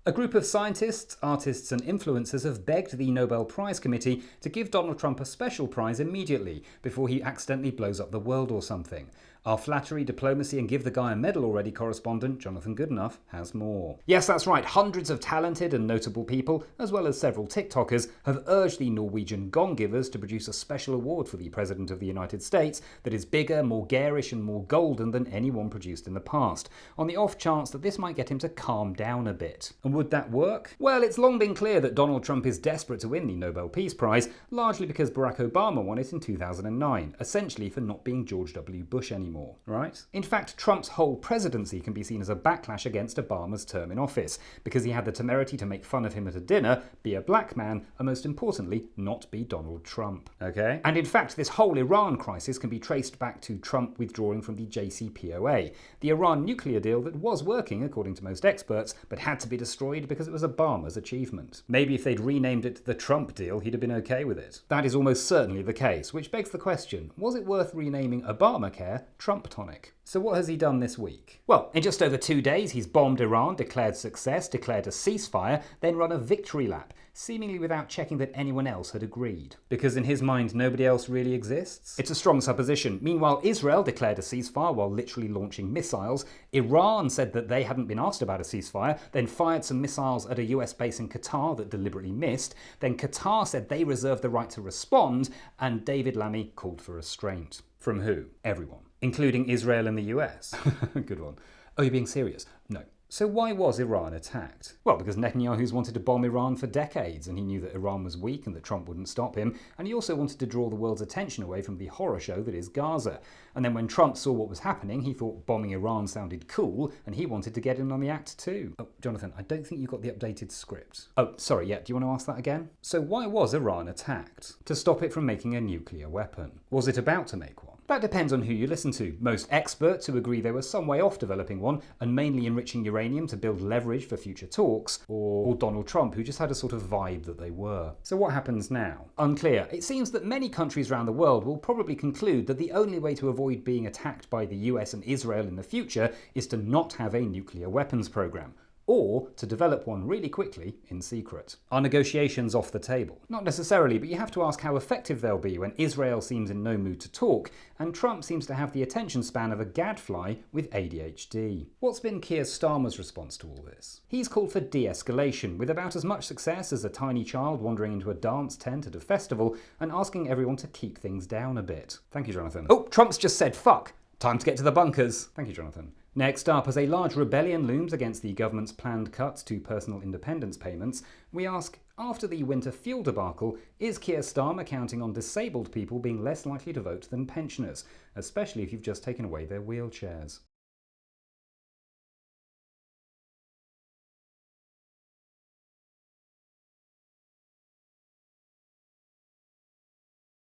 A group of scientists, artists and influencers have begged the Nobel Prize Committee to give Donald Trump a special prize immediately before he accidentally blows up the world or something. Our flattery, diplomacy and give the guy a medal already correspondent Jonathan Goodenough has more. Yes, that's right, hundreds of talented and notable people, as well as several TikTokers, have urged the Norwegian gong givers to produce a special award for the President of the United States that is bigger, more garish and more golden than any one produced in the past, on the off chance that this might get him to calm down a bit. And would that work? Well, it's long been clear that Donald Trump is desperate to win the Nobel Peace Prize, largely because Barack Obama won it in 2009, essentially for not being George W. Bush anymore. Right? In fact, Trump's whole presidency can be seen as a backlash against Obama's term in office, because he had the temerity to make fun of him at a dinner, be a black man, and most importantly, not be Donald Trump. Okay? And in fact, this whole Iran crisis can be traced back to Trump withdrawing from the JCPOA, the Iran nuclear deal that was working, according to most experts, but had to be destroyed because it was Obama's achievement. Maybe if they'd renamed it the Trump deal, he'd have been okay with it. That is almost certainly the case, which begs the question, was it worth renaming Obamacare Trump Tonic? So what has he done this week? Well, in just over 2 days, he's bombed Iran, declared success, declared a ceasefire, then run a victory lap, seemingly without checking that anyone else had agreed. Because in his mind, nobody else really exists? It's a strong supposition. Meanwhile, Israel declared a ceasefire while literally launching missiles. Iran said that they hadn't been asked about a ceasefire, then fired some missiles at a US base in Qatar that deliberately missed. Then Qatar said they reserved the right to respond, and David Lammy called for restraint. From who? Everyone. Including Israel and the US. Good one. Oh, you're being serious? No. So why was Iran attacked? Well, because Netanyahu's wanted to bomb Iran for decades, and he knew that Iran was weak and that Trump wouldn't stop him, and he also wanted to draw the world's attention away from the horror show that is Gaza. And then when Trump saw what was happening, he thought bombing Iran sounded cool, and he wanted to get in on the act too. Oh, Jonathan, I don't think you got the updated script. Oh, sorry, yeah, do you want to ask that again? So why was Iran attacked? To stop it from making a nuclear weapon. Was it about to make one? That depends on who you listen to. Most experts who agree they were some way off developing one and mainly enriching uranium to build leverage for future talks, or Donald Trump, who just had a sort of vibe that they were. So what happens now? Unclear. It seems that many countries around the world will probably conclude that the only way to avoid being attacked by the US and Israel in the future is to not have a nuclear weapons program, or to develop one really quickly in secret. Are negotiations off the table? Not necessarily, but you have to ask how effective they'll be when Israel seems in no mood to talk, and Trump seems to have the attention span of a gadfly with ADHD. What's been Keir Starmer's response to all this? He's called for de-escalation, with about as much success as a tiny child wandering into a dance tent at a festival and asking everyone to keep things down a bit. Thank you, Jonathan. Oh, Trump's just said fuck! Time to get to the bunkers. Thank you, Jonathan. Next up, as a large rebellion looms against the government's planned cuts to personal independence payments, we ask, after the winter fuel debacle, is Keir Starmer counting on disabled people being less likely to vote than pensioners, especially if you've just taken away their wheelchairs?